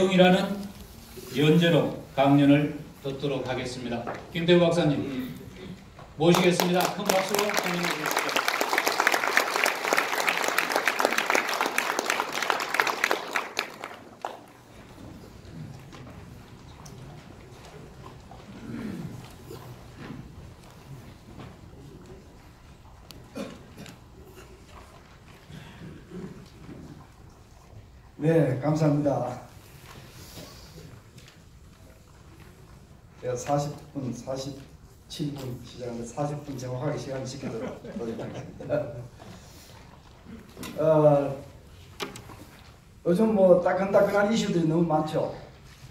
이라는 연재로 강연을 듣도록 하겠습니다. 김태우 박사님 모시겠습니다. 큰 박수로 환영해 주십시오. 네, 감사합니다. 제가 40분, 47분 시작하는데 40분 정확하게 시간 지키도록 노력하겠습니다. 요즘 뭐 따끈따끈한 이슈들이 너무 많죠.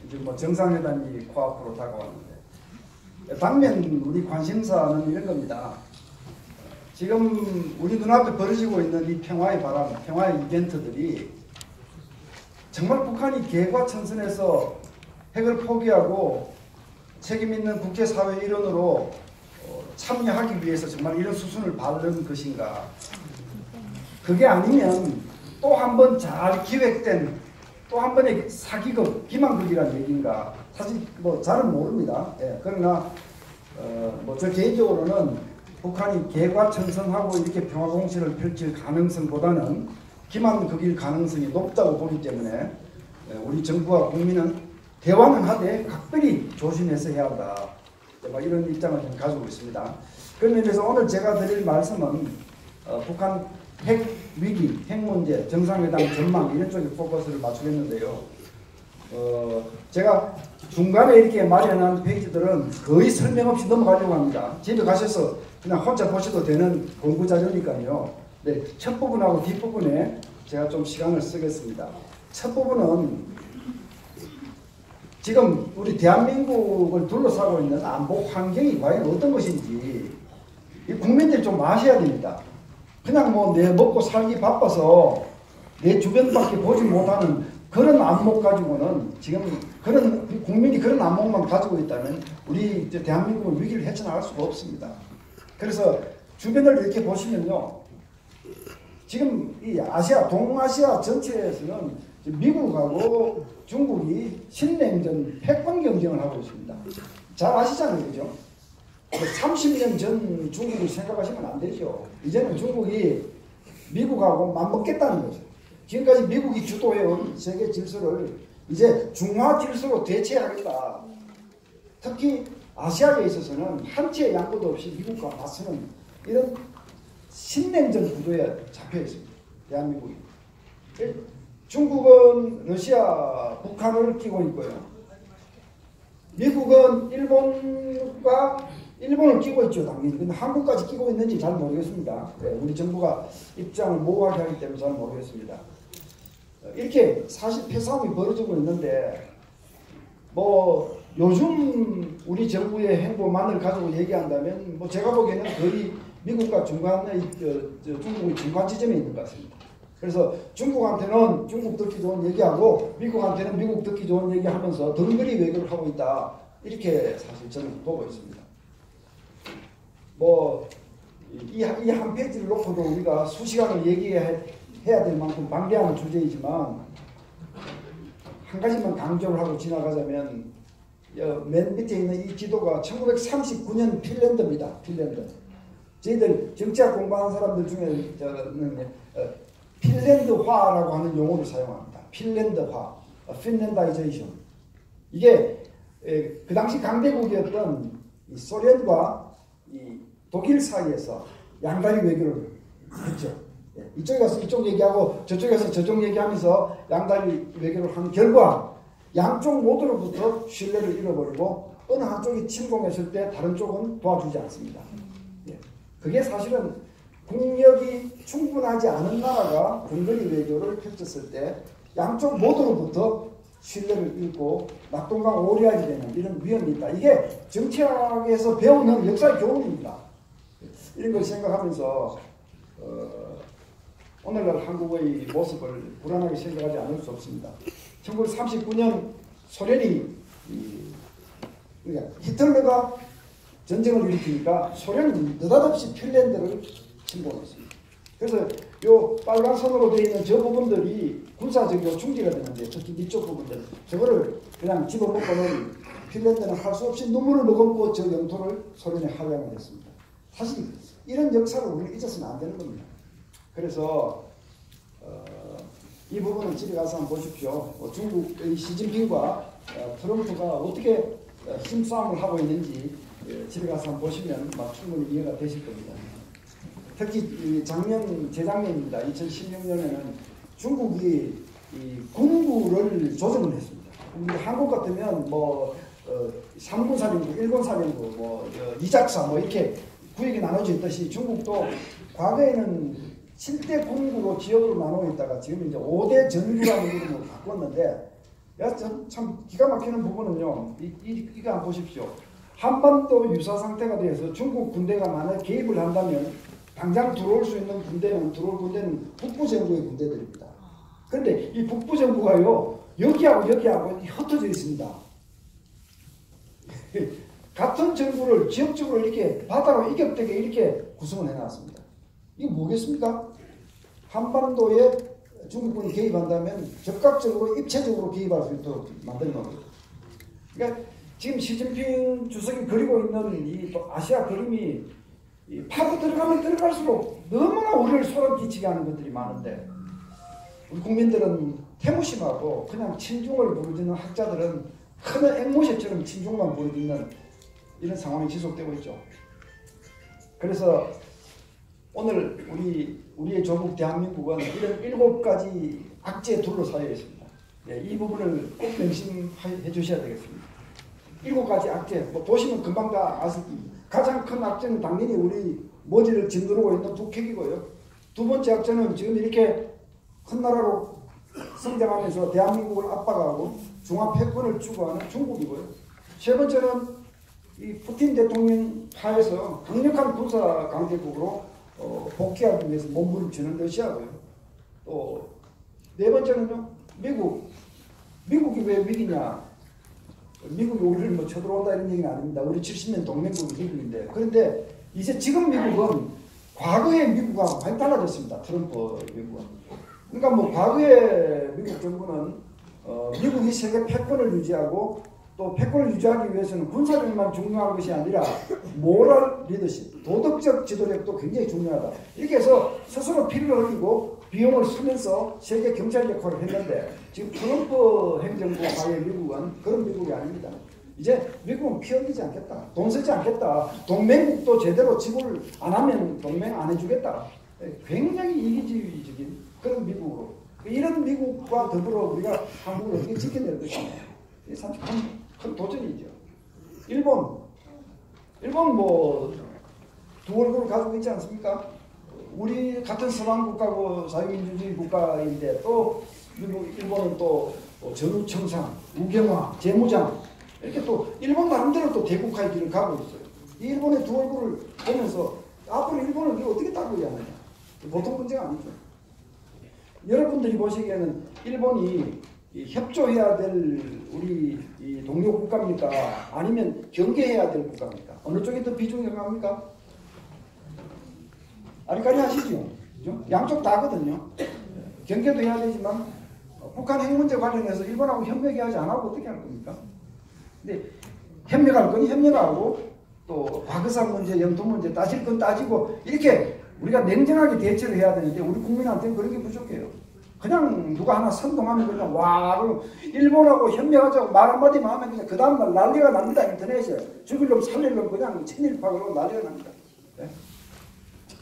이제 뭐 정상회담이 코앞으로 다가왔는데, 반면 우리 관심사는 이런 겁니다. 지금 우리 눈앞에 벌어지고 있는 이 평화의 바람, 평화의 이벤트들이 정말 북한이 개과천선해서 핵을 포기하고 책임 있는 국제사회 일원으로 참여하기 위해서 정말 이런 수순을 밟는 것인가? 그게 아니면 또 한 번 잘 기획된 또 한 번의 사기극, 기만극이라는 얘기인가? 사실 뭐 잘은 모릅니다. 예, 그러나 뭐 저 개인적으로는 북한이 개과천선하고 이렇게 평화공세를 펼칠 가능성보다는 기만극일 가능성이 높다고 보기 때문에 우리 정부와 국민은 대화는 하되 각별히 조심해서 해야 한다. 이런 입장을 좀 가지고 있습니다. 그런 의미에서 오늘 제가 드릴 말씀은 북한 핵 위기, 핵 문제, 정상회담 전망 이런 쪽에 포커스를 맞추겠는데요. 제가 중간에 이렇게 마련한 페이지들은 거의 설명 없이 넘어가려고 합니다. 집에 가셔서 그냥 혼자 보셔도 되는 공부 자료니까요. 네, 첫 부분하고 뒷부분에 제가 좀 시간을 쓰겠습니다. 첫 부분은 지금 우리 대한민국을 둘러싸고 있는 안보 환경이 과연 어떤 것인지 이 국민들이 좀 아셔야 됩니다. 그냥 뭐 내 먹고 살기 바빠서 내 주변밖에 보지 못하는 그런 안목 가지고는 지금 그런 국민이 그런 안목만 가지고 있다면 우리 대한민국은 위기를 헤쳐나갈 수가 없습니다. 그래서 주변을 이렇게 보시면요. 지금 이 아시아, 동아시아 전체에서는 미국하고 중국이 신냉전 패권 경쟁을 하고 있습니다. 잘 아시잖아요, 그죠? 30년 전 중국을 생각하시면 안 되죠. 이제는 중국이 미국하고 맞먹겠다는 거죠. 지금까지 미국이 주도해온 세계 질서를 이제 중화 질서로 대체하겠다. 특히 아시아에 있어서는 한치의 양보도 없이 미국과 맞서는 이런 신냉전 구도에 잡혀 있습니다. 대한민국이. 중국은 러시아, 북한을 끼고 있고요. 미국은 일본을 끼고 있죠, 당연히. 근데 한국까지 끼고 있는지 잘 모르겠습니다. 우리 정부가 입장을 모호하게 하기 때문에 잘 모르겠습니다. 이렇게 사실 패싸움이 벌어지고 있는데, 뭐 요즘 우리 정부의 행보만을 가지고 얘기한다면, 뭐 제가 보기에는 거의 미국과 중국의 중간 지점에 있는 것 같습니다. 그래서 중국한테는 중국 듣기 좋은 얘기하고 미국한테는 미국 듣기 좋은 얘기하면서 덩그리 외교를 하고 있다. 이렇게 사실 저는 보고 있습니다. 뭐 이 한 페이지를 놓고도 우리가 수시간을 얘기해야 될 만큼 방대한 주제이지만 한 가지만 강조를 하고 지나가자면 맨 밑에 있는 이 지도가 1939년 핀란드입니다. 핀란드. 저희들 정치학 공부하는 사람들 중에 저는 핀란드화라고 하는 용어를 사용합니다. 핀란드화, 핀란다이제이션. 이게 그 당시 강대국이었던 이 소련과 이 독일 사이에서 양다리 외교를 했죠. 이쪽에 가서 이쪽 얘기하고 저쪽에 가서 저쪽 얘기하면서 양다리 외교를 한 결과 양쪽 모두로부터 신뢰를 잃어버리고 어느 한쪽이 침공했을 때 다른 쪽은 도와주지 않습니다. 그게 사실은 국력이 충분하지 않은 나라가 근거리 외교를 펼쳤을 때 양쪽 모두로부터 신뢰를 잃고 낙동강 오리알이 되는 이런 위험이 있다. 이게 정치학에서 배우는 역사의 교훈입니다. 이런 걸 생각하면서 오늘날 한국의 모습을 불안하게 생각하지 않을 수 없습니다. 1939년 소련이 그러니까 히틀러가 전쟁을 일으키니까 소련은 느닷없이 핀란드를 침공했습니다. 그래서 요 빨간 선으로 되어 있는 저 부분들이 군사적으로 중지가 되는데 특히 이쪽 부분들 저거를 그냥 집어먹고는 핀란드는 할 수 없이 눈물을 머금고 저 영토를 소련에 할양을 했습니다. 사실 이런 역사를 우리는 잊어서는 안 되는 겁니다. 그래서 이 부분은 집에 가서 한번 보십시오. 중국의 시진핑과 트럼프가 어떻게 힘싸움을 하고 있는지 집에 가서 한번 보시면 충분히 이해가 되실 겁니다. 특히 재작년입니다. 2016년에는 중국이 이 군부를 조정을 했습니다. 우리 한국 같으면 뭐 3군 사령부, 1군 사령부, 이작사 이렇게 구역이 나눠져 있듯이 중국도 과거에는 7대 군부로 지역으로 나누어 있다가 지금 이제 5대 전구라는 이름으로 바꿨는데 참 기가 막히는 부분은요. 이거 한번 보십시오. 한반도 유사 상태가 돼서 중국 군대가 만약 개입을 한다면 당장 들어올 수 있는 들어올 군대는 북부정부의 군대들입니다. 그런데 이 북부정부가요. 여기하고 흩어져 있습니다. 같은 정부를 지역적으로 이렇게 바다로 이격되게 이렇게 구성을 해놨습니다. 이게 뭐겠습니까? 한반도에 중국군이 개입한다면 적극적으로 입체적으로 개입할 수 있도록 만드는 겁니다. 그러니까 지금 시진핑 주석이 그리고 있는 이 아시아 그림이 파고 들어가면 들어갈수록 너무나 우리를 소름 끼치게 하는 것들이 많은데 우리 국민들은 태무심하고 그냥 친중을 부르짖는 학자들은 큰 앵무새처럼 친중만 부르짖는 이런 상황이 지속되고 있죠. 그래서 오늘 우리의 조국 대한민국은 이런 7가지 악재에 둘러싸여 있습니다. 네, 이 부분을 꼭 명심해 주셔야 되겠습니다. 7가지 악재, 보시면 금방 다 아실 겁니다. 가장 큰 악재는 당연히 우리 머리를 짓누르고 있는 북핵이고요. 두 번째 악재는 지금 이렇게 큰 나라로 성장하면서 대한민국을 압박하고 중화 패권을 추구하는 중국이고요. 세 번째는 이 푸틴 대통령 하에서 강력한 군사 강대국으로 복귀하기 위해서 몸부림치는 러시아고요. 또 네 번째는요. 미국이 왜 위기냐? 미국이 우리를 쳐들어온다 이런 얘기는 아닙니다. 우리 70년 동맹국이 미국인데 그런데 이제 지금 미국은 과거의 미국과 많이 달라졌습니다. 트럼프 미국은. 그러니까 과거의 미국 정부는 미국이 세계 패권을 유지하고 또 패권을 유지하기 위해서는 군사력만 중요한 것이 아니라 모럴 리더십, 도덕적 지도력도 굉장히 중요하다. 이렇게 해서 스스로 피를 흘리고 비용을 쓰면서 세계 경찰 역할을 했는데 지금 트럼프 행정부와의 미국은 그런 미국이 아닙니다. 이제 미국은 피 흘리지 않겠다. 돈 쓰지 않겠다. 동맹국도 제대로 지불 안 하면 동맹 안 해주겠다. 굉장히 이기주의적인 그런 미국으로. 이런 미국과 더불어 우리가 한국을 어떻게 지켜낼 것이냐. 이게 참 큰 도전이죠. 일본 두 얼굴을 가지고 있지 않습니까? 우리 같은 서방 국가고 자유민주주의 국가인데 또 일본은 또 전후청산, 우경화, 재무장 이렇게 또 일본 나름대로 또 대국화의 길을 가고 있어요. 이 일본의 두 얼굴을 보면서 앞으로 일본을 우리가 어떻게 따르려야 하느냐. 보통 문제가 아니죠. 여러분들이 보시기에는 일본이 협조해야 될 우리 동료 국가입니까? 아니면 경계해야 될 국가입니까? 어느 쪽이 더 비중이 강합니까? 아리까리 하시죠. 그죠? 양쪽 다거든요. 경계도 해야 되지만 북한 핵 문제 관련해서 일본하고 협력해야지 안 하고 어떻게 할 겁니까? 근데 협력할 거니 협력하고 또 과거사 문제, 영토 문제 따질 건 따지고 이렇게 우리가 냉정하게 대처를 해야 되는데 우리 국민한테는 그런 게 부족해요. 그냥 누가 하나 선동하면 그냥 와 일본하고 협력하자고 말 한마디만 하면 그냥 그 다음날 난리가 납니다. 인터넷에 죽이려면 살리려면 그냥 친일파로 난리가 납니다. 네?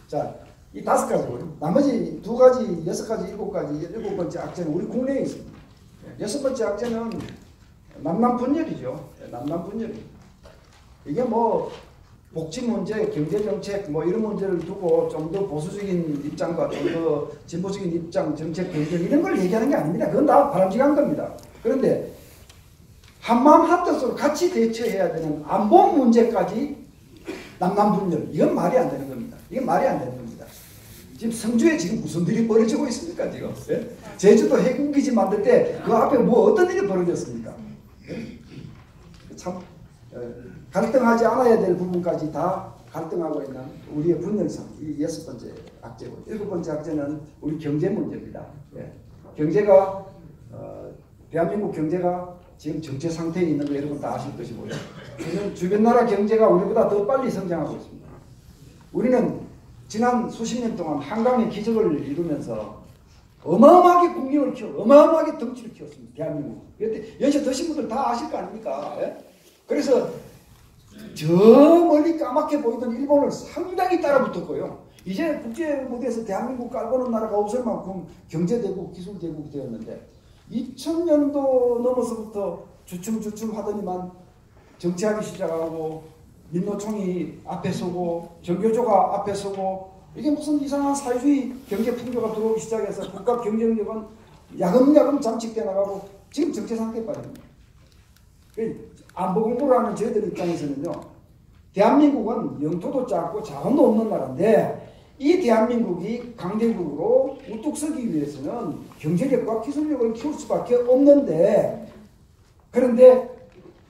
자, 이 5가지고요. 나머지 2가지, 6가지, 7가지, 7번째 악재는 우리 국내에 있습니다. 6번째 악재는 남남분열이죠. 남남분열. 이게 복지 문제, 경제 정책 이런 문제를 두고 좀 더 보수적인 입장과 좀 더 진보적인 입장, 정책 변경 이런 걸 얘기하는 게 아닙니다. 그건 다 바람직한 겁니다. 그런데 한마음 한뜻으로 같이 대처해야 되는 안보 문제까지 남남분열 이건 말이 안 되는 겁니다. 이게 말이 안 되는 겁니다. 지금 성주에 지금 무슨 일이 벌어지고 있습니까 지금? 네? 제주도 해군기지 만들 때 그 앞에 어떤 일이 벌어졌습니까? 네? 참 갈등하지 않아야 될 부분까지 다 갈등하고 있는 우리의 분열성, 이 6번째 악재고, 7번째 악재는 우리 경제 문제입니다. 예. 경제가 대한민국 경제가 지금 정체 상태에 있는 거 여러분 다 아실 것이고요. 주변 나라 경제가 우리보다 더 빨리 성장하고 있습니다. 우리는 지난 수십 년 동안 한강의 기적을 이루면서 어마어마하게 국력을 키워, 어마어마하게 덩치를 키웠습니다. 대한민국. 그런데 연세 드신 분들 다 아실 거 아닙니까? 예? 그래서 저 멀리 까맣게 보이던 일본을 상당히 따라붙었고요. 이제 국제 무대에서 대한민국 깔보는 나라가 없을 만큼 경제대국, 기술대국이 되었는데 2000년도 넘어서부터 주춤주춤 하더니만 정치하기 시작하고 민노총이 앞에 서고 정교조가 앞에 서고 이게 무슨 이상한 사회주의 경제 풍조가 들어오기 시작해서 국가 경쟁력은 야금야금 잠식돼 나가고 지금 정체 상태에 빠집니다. 안보 공부를 하는 저희들 입장에서는요, 대한민국은 영토도 작고 자원도 없는 나라인데 이 대한민국이 강대국으로 우뚝 서기 위해서는 경제력과 기술력을 키울 수밖에 없는데, 그런데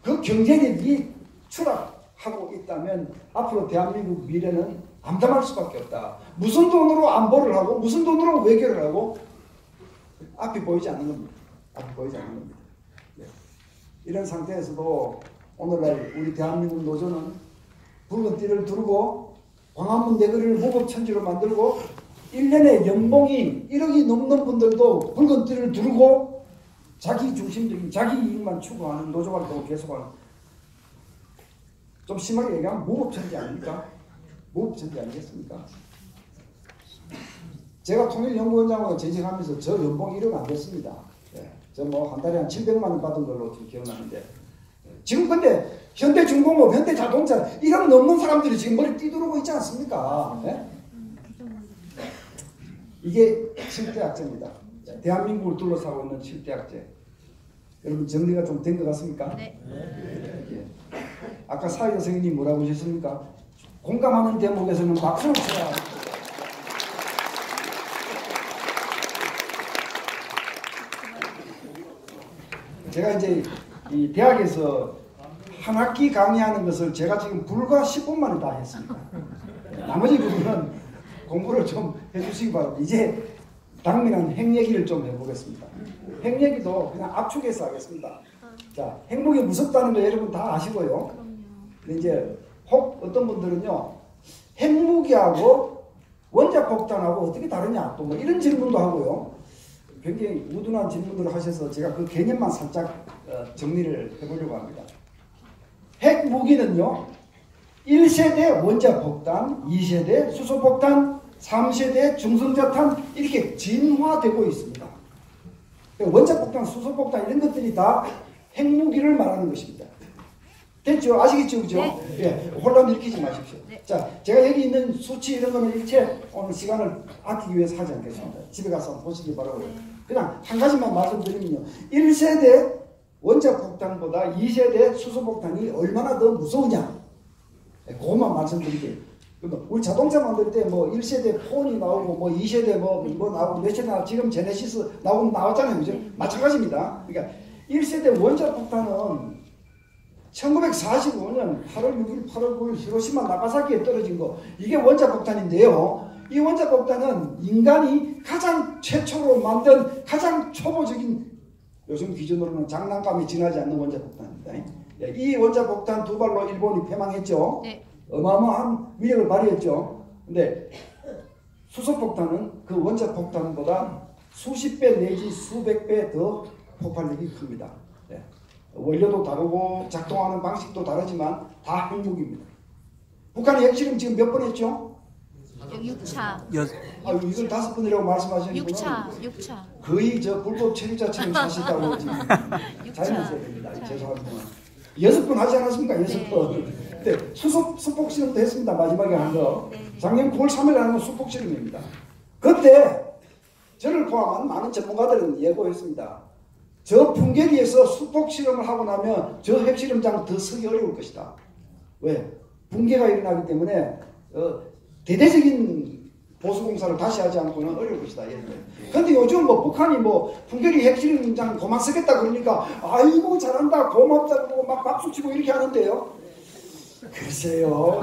그 경제력이 추락하고 있다면 앞으로 대한민국 미래는 암담할 수밖에 없다. 무슨 돈으로 안보를 하고 무슨 돈으로 외교를 하고 앞이 보이지 않는 겁니다. 앞이 보이지 않는 겁니다. 네. 이런 상태에서도 오늘날 우리 대한민국 노조는 붉은 띠를 두르고 광화문 내거리를 무법천지로 만들고 1년에 연봉이 1억이 넘는 분들도 붉은 띠를 두르고 자기 중심적인 자기 이익만 추구하는 노조 활동을 계속하는, 좀 심하게 얘기하면 무법천지 아닙니까? 무법천지 아니겠습니까? 제가 통일연구원장으로 재직하면서 저 연봉 1억 안 됐습니다. 예. 저 뭐 한 달에 한 700만 원 받은 걸로 지금 기억나는데, 지금 근데 현대중공업, 현대자동차 1억 넘는 사람들이 지금 머리 띠두르고 있지 않습니까? 예? 이게 7대 악재입니다. 대한민국을 둘러싸고 있는 7대 악재. 여러분 정리가 좀 된 것 같습니까? 네. 예. 아까 사회 선생님이 뭐라고 하셨습니까? 공감하는 대목에서는 박수를 쳐야 제가 이제 이 대학에서 한 학기 강의하는 것을 제가 지금 불과 10분 만에 다 했습니다. 나머지 부분은 공부를 좀 해주시기 바랍니다. 이제 당면한 핵얘기를 좀 해보겠습니다. 핵얘기도 그냥 압축해서 하겠습니다. 자, 핵무기 무섭다는 거 여러분 다 아시고요. 근데 이제 혹 어떤 분들은요, 핵무기하고 원자폭탄하고 어떻게 다르냐, 또 뭐 이런 질문도 하고요. 굉장히 우둔한 질문들을 하셔서 제가 그 개념만 살짝 정리를 해보려고 합니다. 핵무기는요, 1세대 원자폭탄, 2세대 수소폭탄, 3세대 중성자탄 이렇게 진화되고 있습니다. 원자폭탄, 수소폭탄 이런 것들이 다 핵무기를 말하는 것입니다. 됐죠? 아시겠죠? 그죠? 네. 예, 혼란 일으키지 마십시오. 네. 자, 제가 여기 있는 수치 이런 거는 일체 오늘 시간을 아끼기 위해서 하지 않겠습니다. 집에 가서 보시기 바라고요. 그냥 한 가지만 말씀드리면요. 1세대 원자폭탄보다 2세대 수소폭탄이 얼마나 더 무서우냐. 그것만 말씀드릴게요. 우리 자동차 만들 때 뭐 1세대 폰이 나오고 뭐 2세대 뭐 나오고 몇 세대 나오고 지금 제네시스 나왔잖아요. 그죠? 마찬가지입니다. 그러니까 1세대 원자폭탄은 1945년 8월 6일, 8월 9일 히로시마 나가사키에 떨어진 거, 이게 원자폭탄인데요. 이 원자폭탄은 인간이 가장 최초로 만든 가장 초보적인, 요즘 기준으로는 장난감이 지나지 않는 원자폭탄입니다. 이 원자폭탄 두 발로 일본이 패망했죠. 네. 어마어마한 위력을 발휘했죠. 근데 수소폭탄은 그 원자폭탄보다 수십 배 내지 수백 배 더 폭발력이 큽니다. 네. 원료도 다르고 작동하는 방식도 다르지만 다 핵무기입니다. 북한의 핵실험 지금 몇 번 했죠? 6차. 이걸 5번이라고 말씀하시니까 6차. 거의 저 불법 체류자처럼 사시다고 지금 자연스러워야 됩니다. 죄송합니다. 6번 하지 않았습니까? 6번. 네, 수폭 실험도 했습니다. 마지막에 한 거. 작년 9월 3일 하는 건 수폭 실험입니다. 그때 저를 포함한 많은 전문가들은 예고했습니다. 저 풍계리에서 수폭 실험을 하고 나면 저 핵실험장 더 서기 어려울 것이다. 왜? 붕괴가 일어나기 때문에 대대적인 보수공사를 다시 하지 않고는 어려울 것이다. 그런데 요즘 뭐 북한이 뭐 풍계리 핵실험장 고만 쓰겠다 그러니까 아이고 잘한다 고맙다고 막 박수치고 이렇게 하는데요. 글쎄요.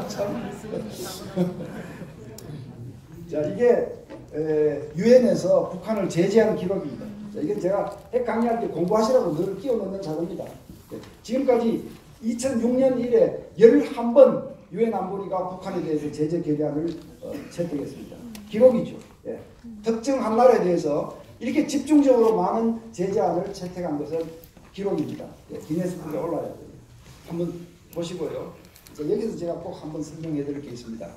참. 자, 이게 유엔에서 북한을 제재한 기록입니다. 자, 이건 제가 핵 강의할 때 공부하시라고 늘 끼워 넣는 자료입니다. 지금까지 2006년 이래 11번 유엔 안보리가 북한에 대해서 제재 결의안을 채택했습니다. 기록이죠. 예. 특정 한 나라에 대해서 이렇게 집중적으로 많은 제재안을 채택한 것은 기록입니다. 예. 기네스북에 올라야 됩니다. 한번 보시고요. 자, 여기서 제가 꼭 한번 설명해 드릴 게 있습니다.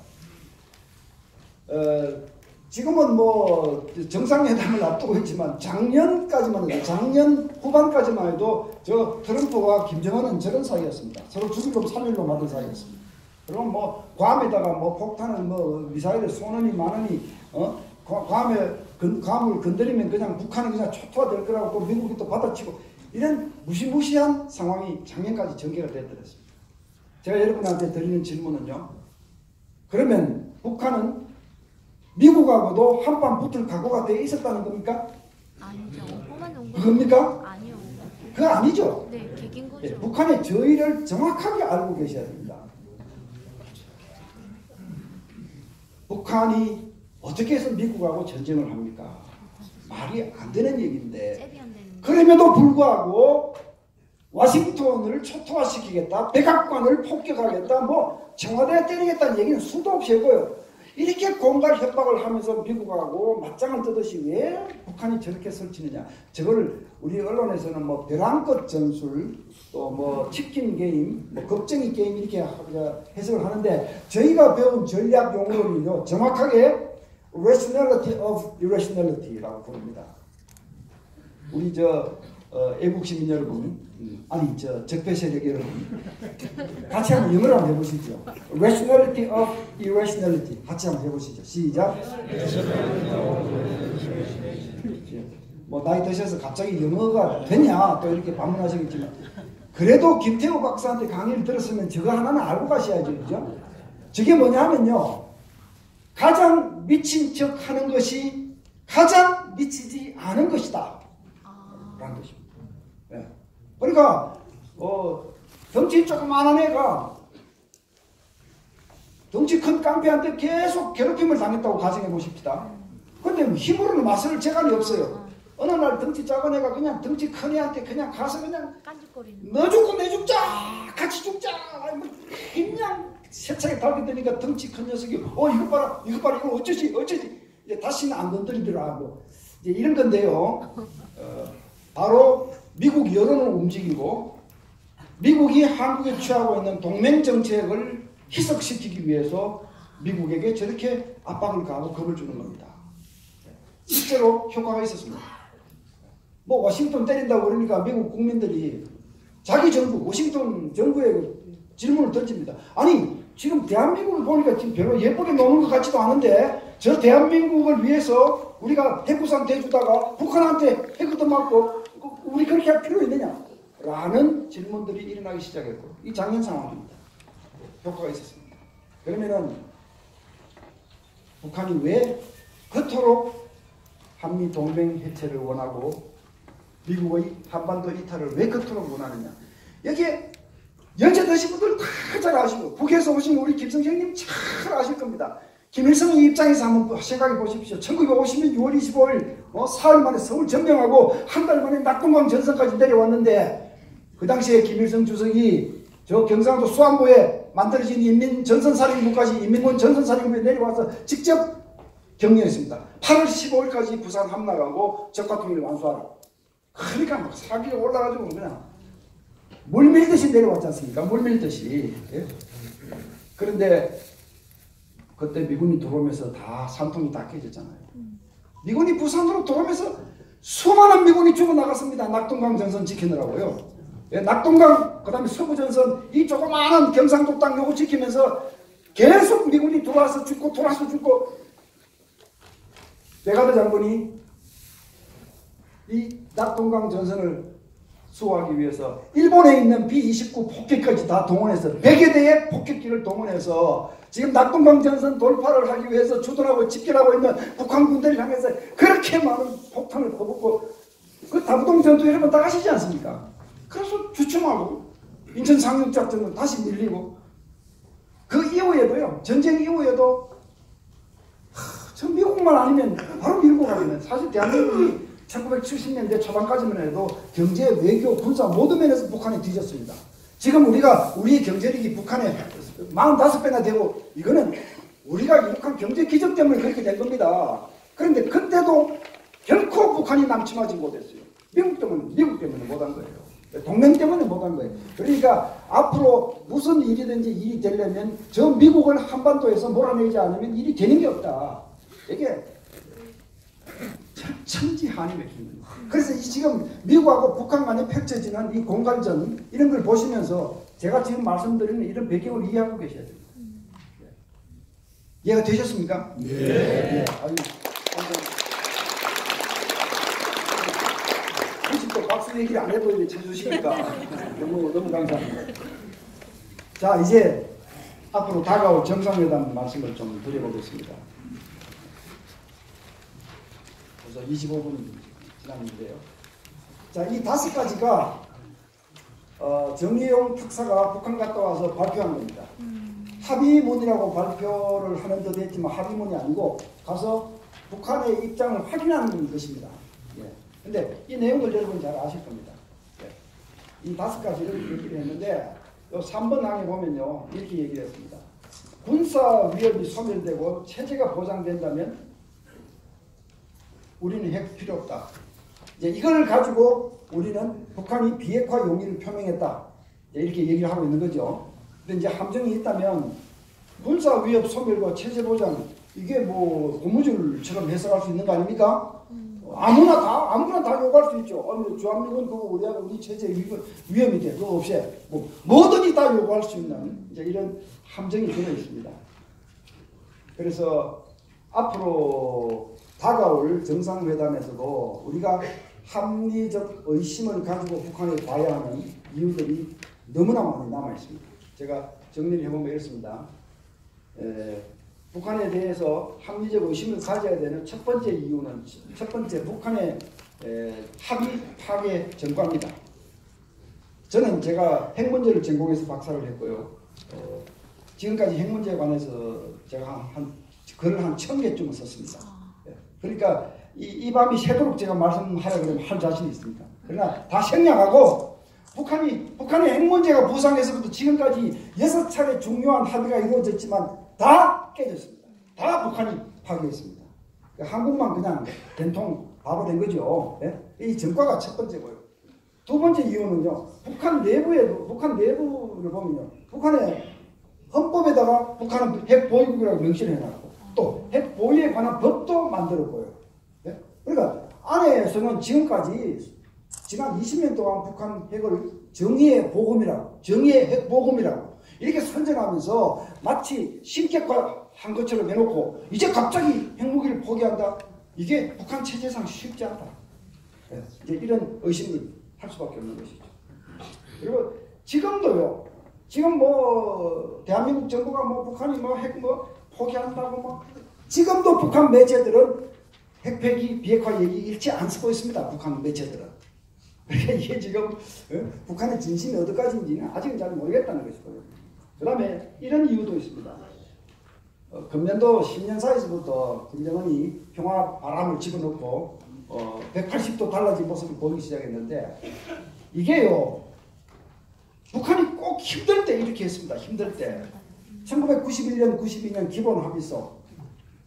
지금은 뭐 정상회담을 앞두고 있지만 작년까지만 해도 작년 후반까지만 해도 저 트럼프와 김정은은 저런 사이였습니다. 서로 죽이고 3일로 맞은 사이였습니다. 그럼 뭐 괌에다가 뭐 폭탄을 뭐 미사일을 쏘느니 마느니 괌을 건드리면 그냥 북한은 그냥 초토화될 거라고 또 미국이 또 받아치고 이런 무시무시한 상황이 작년까지 전개가 됐더랬습니다. 제가 여러분한테 드리는 질문은요. 그러면 북한은 미국하고도 한판 붙을 각오가 돼 있었다는 겁니까? 아니죠. 오만 온 그겁니까? 아니요. 그거 아니죠. 네, 개긴 거죠. 예, 북한의 저의를 정확하게 알고 계셔야 됩니다. 북한이 어떻게 해서 미국하고 전쟁을 합니까? 말이 안 되는 얘기인데 잽이 안 되는. 그럼에도 불구하고 와싱턴을 초토화시키겠다, 백악관을 폭격하겠다, 뭐 청와대에 때리겠다는 얘기는 수도 없이 해고요. 이렇게 공갈 협박을 하면서 미국하고 맞짱을 뜨듯이 왜 북한이 저렇게 설치느냐. 저걸 우리 언론에서는 뭐 벼랑끝 전술, 또 뭐 치킨 게임, 뭐 겁쟁이 게임 이렇게 해석을 하는데 저희가 배운 전략 용어는요 정확하게 rationality of irrationality라고 부릅니다. 우리 애국 시민 여러분, 아니 적폐 세력 여러분, 같이 한번 영어로 한번 해보시죠. Rationality of irrationality 같이 한번 해보시죠. 시작. 뭐 나이 드셔서 갑자기 영어가 되냐 또 이렇게 반문하시겠지만 그래도 김태우 박사한테 강의를 들었으면 저거 하나는 알고 가셔야죠, 그죠? 저게 뭐냐 하면요, 가장 미친 척 하는 것이 가장 미치지 않은 것이다 라는 것입니다. 네. 그러니까 덩치 조그만한 애가 덩치 큰 깡패한테 계속 괴롭힘을 당했다고 가정해 보십시다. 근데 힘으로는 맞설 재간이 없어요. 어느 날 덩치 작은 애가 그냥 덩치 큰 애한테 그냥 가서 그냥 깐죽거리는. 너 죽고 내 죽자 같이 죽자 그냥 세차게 달겠다니까 덩치 큰 녀석이 이거 봐라 이거 어쩌지 이제 다시는 안 건드리더라 하고 이제 이런 건데요. 바로 미국 여론을 움직이고 미국이 한국에 취하고 있는 동맹 정책을 희석시키기 위해서 미국에게 저렇게 압박을 가하고 겁을 주는 겁니다. 실제로 효과가 있었습니다. 뭐 워싱턴 때린다고 그러니까 미국 국민들이 자기 정부, 워싱턴 정부에 질문을 던집니다. 아니 지금 대한민국을 보니까 지금 별로 예쁘게 노는 것 같지도 않은데 저 대한민국을 위해서 우리가 핵구상 대주다가 북한한테 핵도 맞고 우리 그렇게 할 필요 있느냐? 라는 질문들이 일어나기 시작했고 이 작년 상황입니다. 효과가 있었습니다. 그러면은 북한이 왜 그토록 한미 동맹 해체를 원하고 미국의 한반도 이탈을 왜 그토록 원하느냐? 여기에 연세 드신 분들 다 잘 아시고 북에서 오신 우리 김성경님 잘 아실 겁니다. 김일성의 입장에서 한번 생각해 보십시오. 1950년 6월 25일 사흘 만에 서울 점령하고 한 달 만에 낙동강 전선까지 내려왔는데 그 당시에 김일성 주석이 저 경상도 수안보에 만들어진 인민전선사령부까지 인민군 전선사령부에 내려와서 직접 격려했습니다. 8월 15일까지 부산 함락하고 적화통일 완수하라. 그러니까 막 사기가 올라가지고 그냥 물 밀듯이 내려왔지 않습니까? 물 밀듯이. 예? 그런데 그때 미군이 들어오면서 다 산통이 다 깨졌잖아요. 미군이 부산으로 들어오면서 수많은 미군이 죽어나갔습니다. 낙동강 전선 지키느라고요. 예, 낙동강 그 다음에 서부전선 이 조그마한 경상도 땅 요거 지키면서 계속 미군이 들어와서 죽고 돌아서 죽고 베가드 장군이 이 낙동강 전선을 수호하기 위해서 일본에 있는 B-29 폭격까지 다 동원해서 100여 대의 폭격기를 동원해서 지금 낙동강 전선 돌파를 하기 위해서 주둔하고 집결하고 있는 북한 군대를 향해서 그렇게 많은 폭탄을 퍼붓고 그 다부동 전투 여러분 다 아시지 않습니까? 그래서 주춤하고 인천 상륙작전은 다시 밀리고 그 이후에도요. 전쟁 이후에도 저 미국만 아니면 바로 밀고 가면 사실 대한민국이 1970년대 초반까지만 해도 경제, 외교, 군사 모든 면에서 북한이 뒤졌습니다. 지금 우리의 경제력이 북한에 45배나 되고 이거는 우리가 이룩한 경제 기적 때문에 그렇게 된 겁니다. 그런데 그때도 결코 북한이 남침하지 못했어요. 미국 때문에 못한 거예요. 동맹 때문에 못한 거예요. 그러니까 앞으로 무슨 일이든지 일이 되려면 저 미국을 한반도에서 몰아내지 않으면 일이 되는 게 없다. 이게 천지한이 맥힙니다. 그래서 지금 미국하고 북한 간에 펼쳐지는 이 공갈전 이런 걸 보시면서 제가 지금 말씀드리는 이런 배경을 이해하고 계셔야 됩니다. 이해가 되셨습니까? 네. 네. 아유, 혹시 또 박수 얘기를 안 해도 이제 쳐주시니까 너무 감사합니다. 자, 이제 앞으로 다가올 정상회담 말씀을 좀 드려보겠습니다. 벌써 25분 지났는데요. 자, 이 5가지가 정의용 특사가 북한 갔다 와서 발표한 겁니다. 합의문이라고 발표를 하는 듯 했지만 합의문이 아니고 가서 북한의 입장을 확인하는 것입니다. 예. 근데 이 내용을 여러분 잘 아실 겁니다. 예. 이 5가지를 얘기를 했는데 요 3번 항에 보면요. 이렇게 얘기를 했습니다. 군사 위협이 소멸되고 체제가 보장된다면 우리는 핵 필요 없다. 이제 이걸 가지고 우리는 북한이 비핵화 용의를 표명했다. 이렇게 얘기를 하고 있는 거죠. 근데 이제 함정이 있다면 군사 위협 소멸과 체제 보장 이게 뭐 고무줄처럼 해석할 수 있는 거 아닙니까? 아무나 다 요구할 수 있죠. 주한미군 그거 우리 체제 위험이 돼. 그거 없이 뭐든지 다 요구할 수 있는 이제 이런 함정이 들어 있습니다. 그래서 앞으로 다가올 정상회담에서도 우리가 합리적 의심을 가지고 북한에 봐야 하는 이유들이 너무나 많이 남아 있습니다. 제가 정리를 해보면 이렇습니다. 북한에 대해서 합리적 의심을 가져야 되는 첫 번째 이유는 북한의 합의 파괴 전과입니다. 저는 제가 핵 문제를 전공해서 박사를 했고요. 지금까지 핵 문제에 관해서 제가 글을 한 1000개쯤을 썼습니다. 그러니까 이 밤이 새도록 제가 말씀하려고 그러면 할 자신이 있습니다. 그러나 다 생략하고 북한의 핵 문제가 부상해서부터 지금까지 6차례 중요한 합의가 이루어졌지만 다 깨졌습니다. 다 북한이 파괴했습니다. 한국만 그냥 된통 바보 된 거죠. 네? 이 전과가 첫 번째고요. 두 번째 이유는요. 북한 내부를 보면요. 북한의 헌법에다가 북한은 핵 보유국이라고 명시를 해놨고 또 핵 보유에 관한 법도 만들었고요. 네? 그러니까 안에서는 지금까지 지난 20년 동안 북한 핵을 정의의 보금이라고, 정의의 핵 보금이라고 이렇게 선전하면서 마치 신격화한 것처럼 해놓고 이제 갑자기 핵무기를 포기한다? 이게 북한 체제상 쉽지 않다. 네. 이제 이런 의심을 할 수밖에 없는 것이죠. 그리고 지금도요. 지금 대한민국 정부가 북한이 핵 포기한다고 지금도 북한 매체들은 핵폐기 비핵화 얘기 일치 안 쓰고 있습니다. 북한 매체들은. 그러니까 이게 지금 북한의 진심이 어디까지인지는 아직은 잘 모르겠다는 것이고요. 그 다음에 이런 이유도 있습니다. 금년도 10년 사이에서부터 김정은이 평화 바람을 집어넣고 180도 달라진 모습을 보이기 시작했는데 이게요. 북한이 꼭 힘들 때 이렇게 했습니다. 힘들 때. 1991년, 92년 기본합의서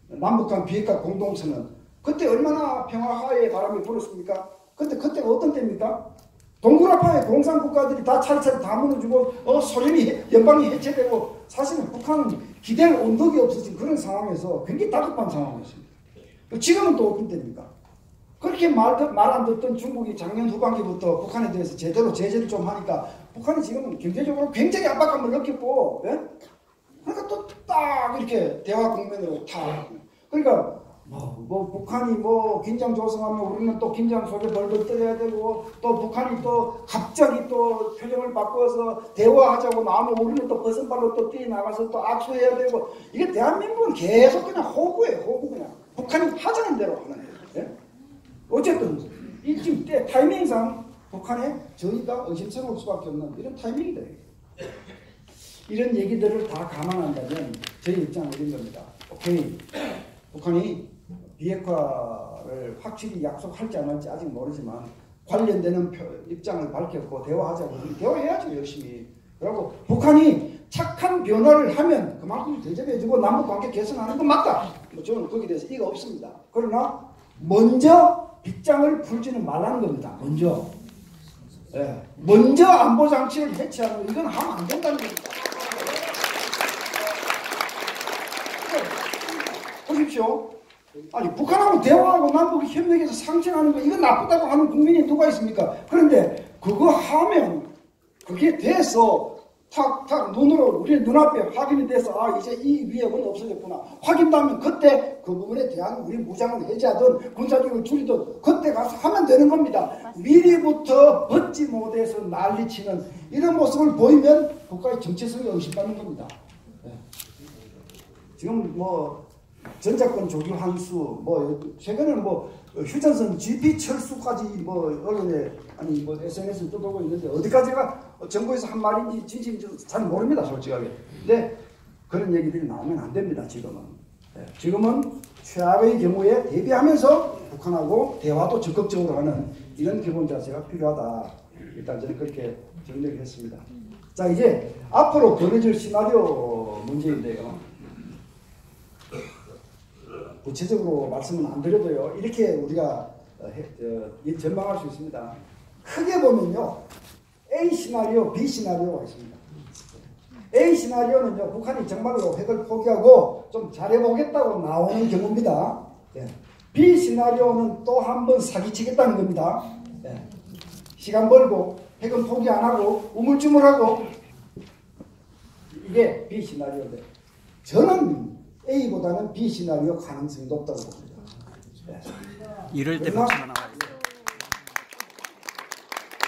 남북한 비핵화 공동선언 그때 얼마나 평화화의 바람이 불었습니까? 그때가 어떤 때입니까? 동구라파의 공산국가들이 다 차례차례 다 무너지고 소련이 연방이 해체되고 사실은 북한은 기댈 온덕이 없어진 그런 상황에서 굉장히 다급한 상황이었습니다. 지금은 또 어떤 때입니까? 그렇게 말 안 듣던 중국이 작년 후반기부터 북한에 대해서 제대로 제재를 좀 하니까 북한이 지금 경제적으로 굉장히 압박감을 느꼈고 예? 그러니까 또 딱 이렇게 대화 국면으로 탁 그러니까 북한이 긴장 조성하면 우리는 또 긴장 속에 벌벌 떨어야 되고 또 북한이 또 갑자기 또 표정을 바꿔서 대화하자고 나오면 우리는 또 버선발로 또 뛰어나가서 또 악수해야 되고 이게 대한민국은 계속 그냥 호구예요. 호구 그냥 북한이 하자는 대로 하는 거예요. 예? 어쨌든 이 지금 때 타이밍상 북한에 저희가 의심스러울 수밖에 없는 이런 타이밍이다. 이런 얘기들을 다 감안한다면 저희 입장은 이런 겁니다. 오케이, 북한이 비핵화를 확실히 약속할지 안 할지 아직 모르지만 관련되는 입장을 밝혔고 대화하자고. 대화해야죠, 열심히. 그리고 북한이 착한 변화를 하면 그만큼 대접해주고 남북관계 개선하는 건 맞다. 뭐 저는 거기에 대해서 이가 없습니다. 그러나 먼저 빗장을 풀지는 말라는 겁니다. 먼저. 예. 먼저 안보장치를 해체하는 거, 이건 하면 안 된다는 겁니다. 보십시오. 아니, 북한하고 대화하고 남북이 협력해서 상생하는 거, 이건 나쁘다고 하는 국민이 누가 있습니까? 그런데 그거 하면 그게 돼서 탁탁 눈으로 우리 눈앞에 확인이 돼서 아, 이제 이 위협은 없어졌구나 확인되면 그때 그 부분에 대한 우리 무장을 해제하든 군사력을 줄이든 그때 가서 하면 되는 겁니다. 미리부터 벗지 못해서 난리치는 이런 모습을 보이면 국가의 정체성이 의심받는 겁니다. 네. 지금 뭐 전작권 조기 환수, 뭐 최근에는 뭐 휴전선 GP 철수까지 뭐 언론에 아니 뭐 SNS에 떠돌고 있는데 어디까지가 정부에서 한 말인지 진심인지 잘 모릅니다, 솔직하게. 근데 그런 얘기들이 나오면 안 됩니다, 지금은. 네, 지금은 최악의 경우에 대비하면서 북한하고 대화도 적극적으로 하는 이런 기본 자세가 필요하다. 일단 저는 그렇게 정리를 했습니다. 자, 이제 앞으로 벌어질 시나리오 문제인데요. 구체적으로 말씀은 안 드려도요, 이렇게 우리가 전망할 수 있습니다. 크게 보면요, A 시나리오, B 시나리오가 있습니다. A 시나리오는요, 북한이 정말로 핵을 포기하고 좀 잘해보겠다고 나오는 경우입니다. 예. B 시나리오는 또 한 번 사기치겠다는 겁니다. 예. 시간 벌고 핵은 포기 안 하고 우물쭈물하고, 이게 B 시나리오인데 저는 A보다는 B 시나리오 가능성이 높다고 봅니다. 네. 이럴 때 박수가 나와요.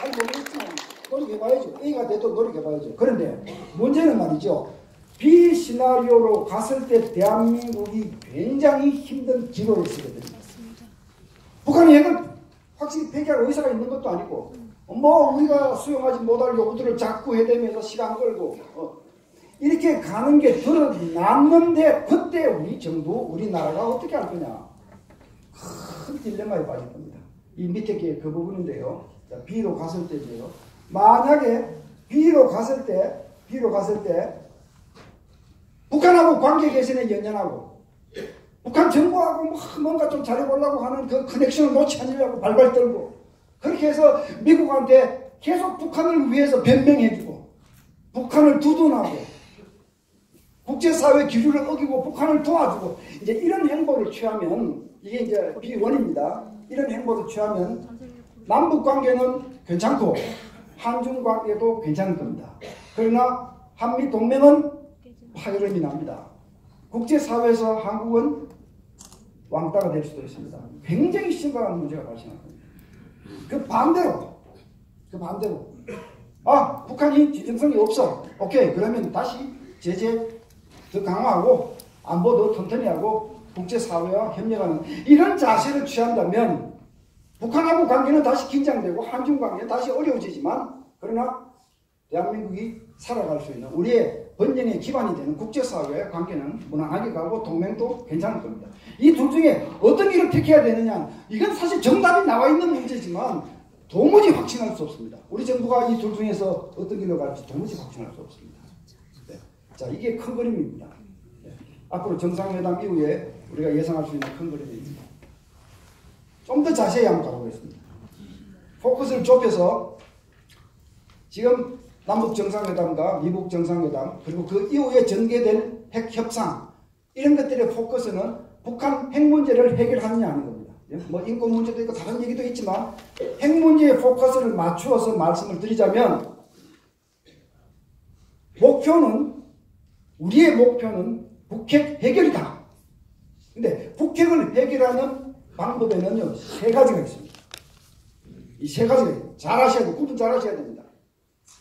아니 모르겠지만 노력해봐야죠. A가 돼도 노력해봐야죠. 그런데 문제는 말이죠. B 시나리오로 갔을 때 대한민국이 굉장히 힘든 기로를 쓰거든요. 북한이 핵을 확실히 폐기할 의사가 있는 것도 아니고 뭐 우리가 수용하지 못할 요구들을 자꾸 해대면서 시간 끌고 이렇게 가는 게 드러났는데 그때 우리 정부, 우리나라가 어떻게 할 거냐. 큰 딜레마에 빠질 겁니다. 이 밑에 게 그 부분인데요. 자, B로 갔을 때죠. 만약에 B로 갔을 때 북한하고 관계 개선에 연연하고 북한 정부하고 뭔가 좀 잘해보려고 하는 그 커넥션을 놓지 않으려고 발발 떨고 그렇게 해서 미국한테 계속 북한을 위해서 변명해주고 북한을 두둔하고 국제사회 기준을 어기고 북한을 도와주고 이제 이런 행보를 취하면 이게 이제 B1입니다. 이런 행보를 취하면 남북관계는 괜찮고 한중관계도 괜찮을 겁니다. 그러나 한미동맹은 파열음이 납니다. 국제사회에서 한국은 왕따가 될 수도 있습니다. 굉장히 심각한 문제가 발생할 겁니다. 그 반대로 아, 북한이 지정성이 없어. 오케이, 그러면 다시 제재 더 강화하고 안보 더 튼튼히 하고 국제사회와 협력하는 이런 자세를 취한다면 북한하고 관계는 다시 긴장되고 한중관계는 다시 어려워지지만 그러나 대한민국이 살아갈 수 있는 우리의 번영의 기반이 되는 국제사회의 관계는 무난하게 가고 동맹도 괜찮을 겁니다. 이 둘 중에 어떤 길을 택해야 되느냐, 이건 사실 정답이 나와 있는 문제지만 도무지 확신할 수 없습니다. 우리 정부가 이 둘 중에서 어떤 길로 갈지 도무지 확신할 수 없습니다. 네. 자, 이게 큰 그림입니다. 네. 앞으로 정상회담 이후에 우리가 예상할 수 있는 큰 그림입니다. 좀 더 자세히 한번 가보겠습니다. 포커스를 좁혀서 지금 남북 정상회담과 미국 정상회담 그리고 그 이후에 전개된 핵 협상 이런 것들의 포커스는 북한 핵 문제를 해결하느냐 하는 겁니다. 뭐 인권 문제도 있고 다른 얘기도 있지만 핵 문제에 포커스를 맞추어서 말씀을 드리자면 우리의 목표는 북핵 해결이다. 근데 북핵을 해결하는 방법에는요, 세 가지가 있습니다. 이 세 가지가 잘 아셔야 돼요. 구분 잘 하셔야 됩니다.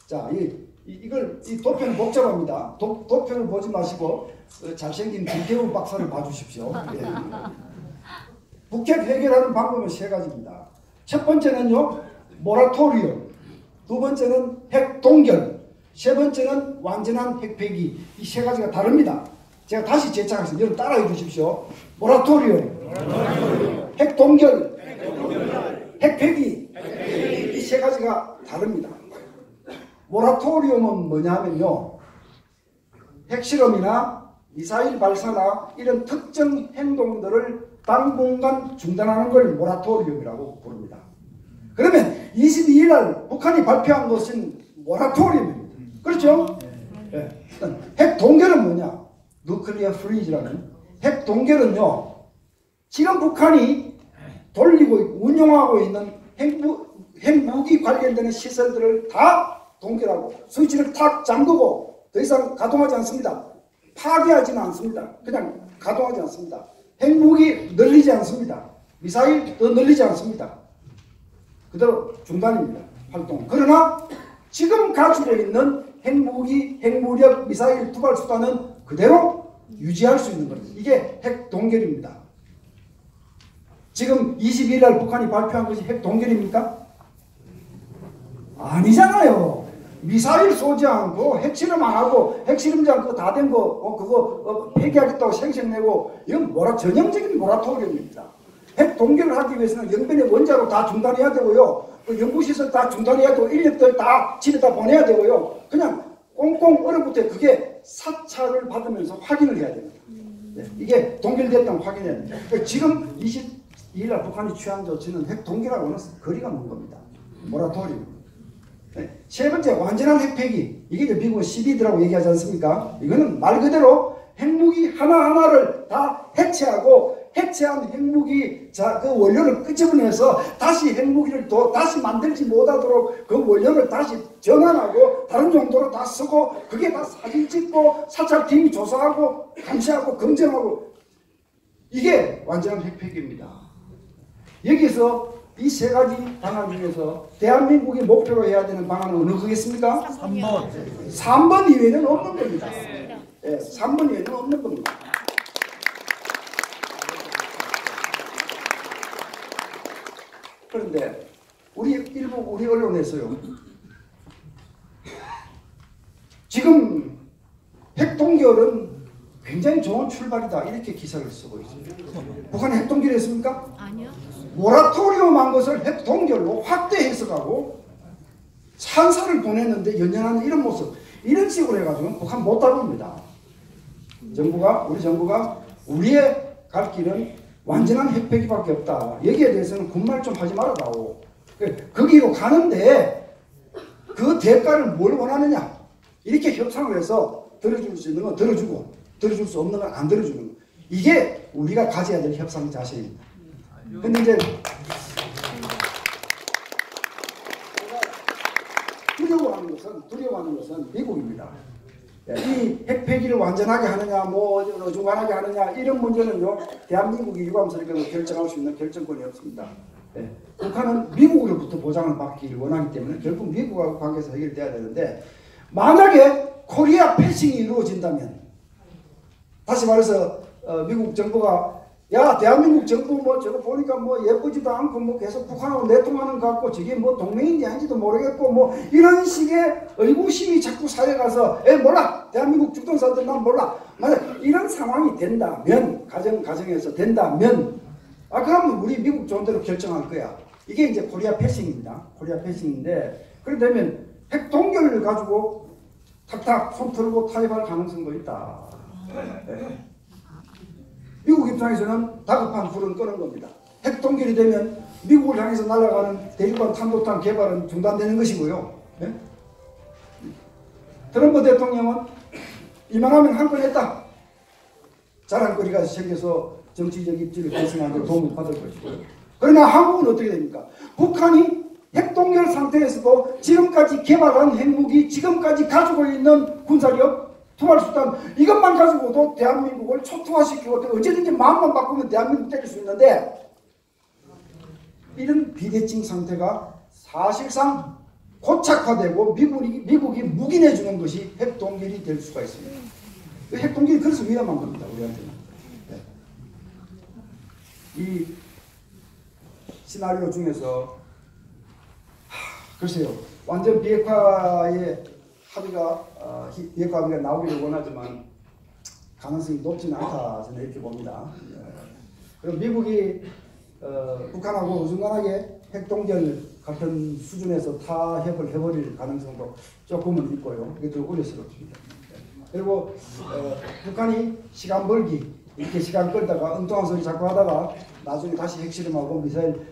자, 이 도표는 복잡합니다. 도표를 보지 마시고 잘생긴 김태우 박사를 봐주십시오. 예. 북핵 해결하는 방법은 세 가지입니다. 첫 번째는요, 모라토리움. 두 번째는 핵 동결. 세 번째는 완전한 핵폐기. 이 세 가지가 다릅니다. 제가 다시 재창해서 여러분 따라해 주십시오. 모라토리움, 핵동결, 핵폐기. 이 세 가지가 다릅니다. 모라토리움은 뭐냐면요, 핵실험이나 미사일 발사나 이런 특정 행동들을 당분간 중단하는 걸 모라토리움이라고 부릅니다. 그러면 22일 날 북한이 발표한 것은 모라토리움입니다. 그렇죠? 네. 핵 동결은 뭐냐? 누클리어 프리즈라는 핵 동결은요, 지금 북한이 돌리고 운영하고 있는 핵무기 관련되는 시설들을 다 동결하고 스위치를 탁 잠그고 더 이상 가동하지 않습니다. 파괴하지는 않습니다. 그냥 가동하지 않습니다. 핵무기 늘리지 않습니다. 미사일 더 늘리지 않습니다. 그대로 중단입니다. 활동. 그러나 지금 가지고 있는 핵무기, 핵무력, 미사일 투발 수단은 그대로 유지할 수 있는 겁니다. 이게 핵 동결입니다. 지금 22일 날 북한이 발표한 것이 핵 동결입니까? 아니잖아요. 미사일 쏘지 않고 핵실험 안 하고 핵실험장 그거 다 된 거 그거 폐기하겠다고 생색내고 이건 전형적인 모라토리움입니다. 핵 동결을 하기 위해서는 영변의 원자로 다 중단해야 되고요. 그 연구시설 다 중단해야 되고 인력들 다 집에다 보내야 되고요. 그냥 꽁꽁 얼어붙어 그게 사찰을 받으면서 확인을 해야 됩니다. 네, 이게 동결됐다는 확인해야 됩니다. 그러니까 지금 22일 날 북한이 취한 조치는 핵 동결하고는 거리가 먼 겁니다. 모라토리움. 네. 세 번째, 완전한 핵폐기. 이게 이제 미국은 CBD라고 얘기하지 않습니까? 이거는 말 그대로 핵무기 하나하나를 다 해체하고 해체한 핵무기 그 원료를 끄집어내서 다시 핵무기를 다시 만들지 못하도록 그 원료를 다시 전환하고 다른 용도로 다 쓰고 그게 다 사진 찍고 사찰팀이 조사하고 감시하고 검증하고 이게 완전한 핵폐기입니다. 여기서 이 세 가지 방안 중에서 대한민국이 목표로 해야 되는 방안은 어느 거겠습니까? 3번. 3번 이외에는 없는 겁니다. 네, 3번 이외에는 없는 겁니다. 그런데 우리 언론에서요, 지금 핵동결은 굉장히 좋은 출발이다 이렇게 기사를 쓰고 있습니다. 북한이 핵동결 했습니까? 아니요. 모라토리움 한 것을 핵동결로 확대 해석하고 찬사를 보냈는데 연연하는 이런 모습, 이런 식으로 해가지고 북한 못 다룹니다. 우리 정부가 우리의 갈 길은 완전한 핵폐기밖에 없다. 여기에 대해서는 군말 좀 하지 말아다오. 거기로 가는데 그 대가를 뭘 원하느냐? 이렇게 협상을 해서 들어줄 수 있는 건 들어주고 들어줄 수 없는 건 안 들어주는 거. 이게 우리가 가져야 될 협상 자세입니다. 근데 이제 두려워하는 것은 미국입니다. 이 핵폐기를 완전하게 하느냐, 어중간하게 하느냐 이런 문제는요, 대한민국이 유감스럽게도 결정할 수 있는 결정권이 없습니다. 북한은 미국으로부터 보장을 받기를 원하기 때문에 결국 미국하고 관계에서 해결돼야 되는데, 만약에 코리아 패싱이 이루어진다면, 다시 말해서 미국 정부가 야, 대한민국 정부 저거 보니까 예쁘지도 않고 계속 북한하고 내통하는 것 같고 저게 동맹인지 아닌지도 모르겠고 이런 식의 의구심이 자꾸 사회 가서 몰라, 대한민국 주권사들 난 몰라. 만약 이런 상황이 된다면, 가정에서 된다면, 그러면 우리 미국 좋은대로 결정할 거야. 이게 이제 코리아 패싱입니다. 코리아 패싱인데, 그렇게 되면 핵 동결을 가지고 탁탁 손 털고 타협할 가능성도 있다. 네. 미국 입장에서는 다급한 불은 끄는 겁니다. 핵 동결이 되면 미국을 향해서 날아가는 대륙간 탄도탄 개발은 중단되는 것이고요. 네? 트럼프 대통령은 이만하면 한 건 했다. 자랑거리가 생겨서 정치적 입지를 계승하는 데 도움을 받을 것이고요. 그러나 한국은 어떻게 됩니까? 북한이 핵 동결 상태에서도 지금까지 개발한 핵무기, 지금까지 가지고 있는 군사력, 투발수단 이것만 가지고도 대한민국을 초토화시키고 언제든지 마음만 바꾸면 대한민국 때릴 수 있는데, 이런 비대칭 상태가 사실상 고착화되고 미국이 묵인해주는 것이 핵동결이 될 수가 있습니다. 핵동결이 그래서 위험한 겁니다. 우리한테는. 네. 이 시나리오 중에서 글쎄요, 완전 비핵화의 비핵화 합의가 나오기를 원하지만 가능성이 높지는 않다 저는 이렇게 봅니다. 그럼 미국이 북한하고 어중간하게 핵동결 같은 수준에서 타협을 해버릴 가능성도 조금은 있고요. 이게 좀 우려스럽습니다. 그리고 북한이 시간 벌기 이렇게 시간 끌다가 엉뚱한 소리 자꾸 하다가 나중에 다시 핵실험하고 미사일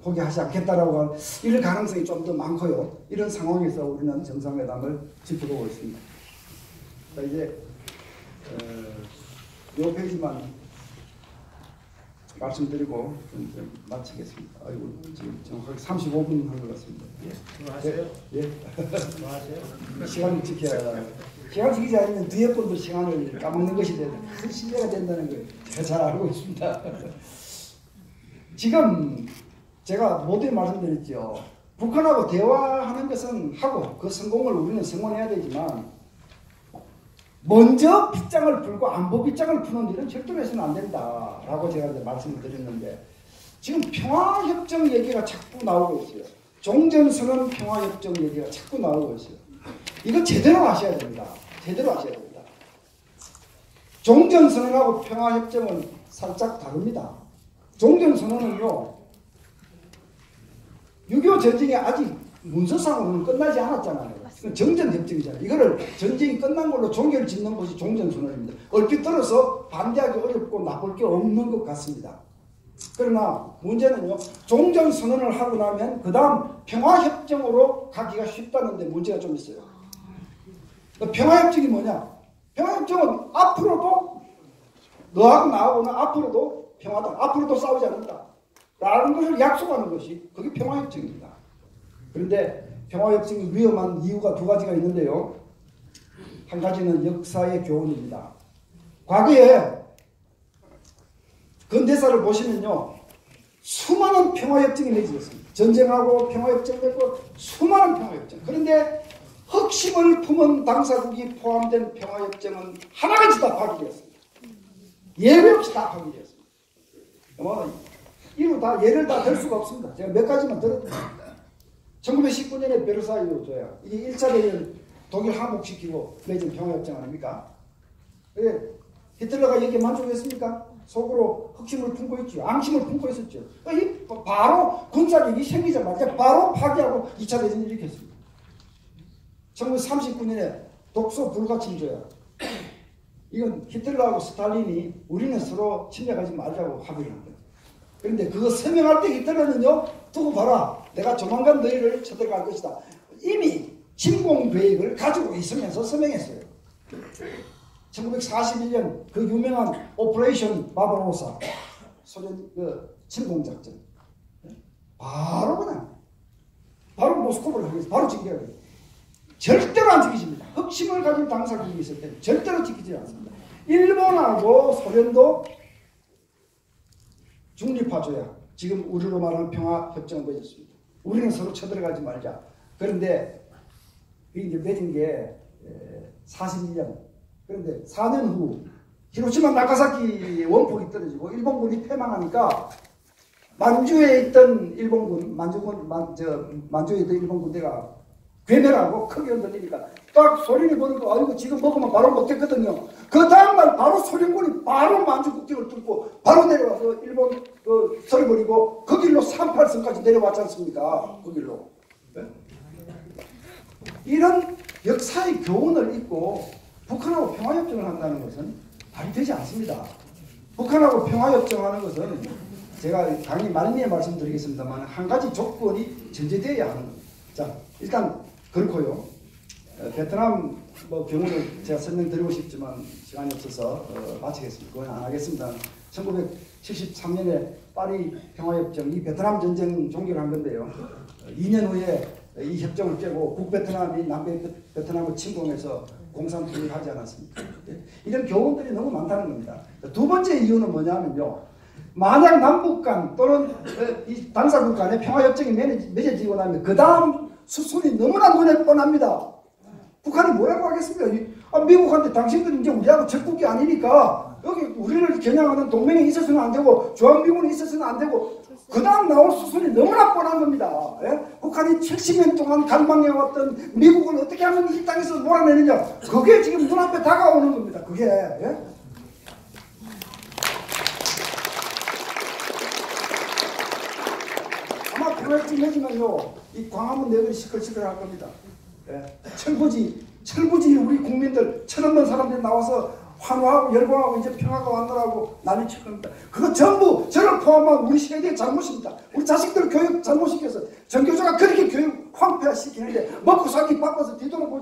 포기하지 않겠다라고 이럴 가능성이 좀 더 많고요. 이런 상황에서 우리는 정상회담을 지켜보고 있습니다. 자, 이제 이 페이지만 말씀드리고 좀 마치겠습니다. 아이고 지금 정확하게 35분 한 것 같습니다. 수고하세요. 예. 수고하세요. 시간을 지켜야 시간 지키지 않으면 뒤에 분도 시간을 까먹는 것이 큰 신뢰가 된다는 걸 제가 잘 알고 있습니다. 지금 제가 모두에 말씀드렸죠. 북한하고 대화하는 것은 하고 그 성공을 우리는 성공해야 되지만 먼저 빗장을 풀고 안보 빗장을 푸는 일은 절대로 해서는 안 된다라고 제가 이제 말씀을 드렸는데 지금 평화협정 얘기가 자꾸 나오고 있어요. 종전선언 평화협정 얘기가 자꾸 나오고 있어요. 이거 제대로 하셔야 됩니다. 제대로 하셔야 됩니다. 종전선언하고 평화협정은 살짝 다릅니다. 종전선언은요 6.25 전쟁이 아직 문서상으로는 끝나지 않았잖아요. 정전협정이잖아요. 이거를 전쟁이 끝난 걸로 종결 짓는 것이 종전선언입니다. 얼핏 들어서 반대하기 어렵고 나쁠 게 없는 것 같습니다. 그러나 문제는요. 종전선언을 하고 나면 그 다음 평화협정으로 가기가 쉽다는 데 문제가 좀 있어요. 평화협정이 뭐냐? 평화협정은 앞으로도 너하고 나하고는 앞으로도 평화다. 앞으로도 싸우지 않는다. 라는 것을 약속하는 것이 그게 평화협정입니다. 그런데 평화협정이 위험한 이유가 두 가지가 있는데요. 한 가지는 역사의 교훈입니다. 과거에 근대사를 보시면요. 수많은 평화협정이 맺어졌습니다. 전쟁하고 평화협정 맺고 수많은 평화협정. 그런데核심을 품은 당사국이 포함된 평화협정은 하나같이 다 파기되었습니다. 예외 없이 다 파기되었습니다. 이로 다 예를 다 들 수가 없습니다. 제가 몇 가지만 들었습니다. 1919년에 베르사유 조약 이게 1차 대전 독일 항복시키고 맺은 평화협정 아닙니까? 히틀러가 여기에 만족했습니까? 속으로 흑심을 품고 있죠. 앙심을 품고 있었죠. 바로 군사력이 생기자마자 바로 파기하고 2차 대전을 일으켰습니다. 1939년에 독소 불가침 조약 이건 히틀러하고 스탈린이 우리는 서로 침략하지 말자고 합의를 한 거예요. 그런데 그거 서명할 때 히틀러는요. 두고 봐라. 내가 조만간 너희를 쳐들어갈 것이다. 이미 침공 계획을 가지고 있으면서 서명했어요. 1941년 그 유명한 오퍼레이션 바바로사 소련 그 침공작전 바로 모스크바를 하겠습니다. 바로 지키려고 절대로 안 지키십니다.核심을 가진 당사국이 있을 때는 절대로 지키지 않습니다. 일본하고 소련도 중립화 조약 지금 우리로 말하는 평화협정을 맺었습니다. 우리는 서로 쳐들어가지 말자. 그런데 이게 맺은 게 41년. 그런데 4년 후 히로시마 나가사키 원폭이 떨어지고 일본군이 패망하니까 만주에 있던 일본군, 만주에 있던 일본 군대가 괴멸하고 크게 흔들리니까 딱 소련이 보니까 아이고 지금 먹으면 바로 못했거든요. 그 다음날 바로 소련군이 바로 만주 국경을 뚫고 바로 내려와서 일본 서려버리고 그 길로 38선까지 내려왔지 않습니까? 그 길로. 네? 이런 역사의 교훈을 잊고 북한하고 평화협정을 한다는 것은 말이 되지 않습니다. 북한하고 평화협정하는 것은 제가 당연히 말미에 말씀드리겠습니다만 한 가지 조건이 전제되어야 하는 겁니다. 자, 일단 그렇고요. 베트남 경우를 제가 설명드리고 싶지만 시간이 없어서 마치겠습니다. 그건 안 하겠습니다. 1973년에 파리 평화협정, 이 베트남 전쟁 종결을 한 건데요. 2년 후에 이 협정을 깨고 북베트남이 남베트남을 침공해서 공산주의를 하지 않았습니까? 이런 교훈들이 너무 많다는 겁니다. 두 번째 이유는 뭐냐면요. 만약 남북 간 또는 이 당사국 간의 평화협정이 맺어지고 나면 그 다음 수순이 너무나 눈에 뻔합니다. 북한이 뭐라고 하겠습니까? 미국한테 당신들이 이제 우리하고 적국이 아니니까 여기 우리를 겨냥하는 동맹이 있어서는 안 되고 주한미군이 있어서는 안 되고 그 다음 나올 수순이 너무나 뻔한 겁니다. 예? 북한이 70년 동안 갈망해왔던 미국을 어떻게 하면 이 땅에서 몰아내느냐 그게 지금 눈앞에 다가오는 겁니다. 그게 예? 아마 그날쯤 되면요 이 광화문 내부이 시끌시끌할 겁니다. 예? 철부지 우리 국민들 1,000만 사람들이 나와서 환호하고 열광하고 이제 평화가 왔노라고 난리칠 겁니다. 그거 전부 저를 포함한 우리 세대의 잘못입니다. 우리 자식들 교육 잘못시켜서 전교조가 그렇게 교육 황폐화시키는데 먹고 살기 바빠서 뒤돌아보지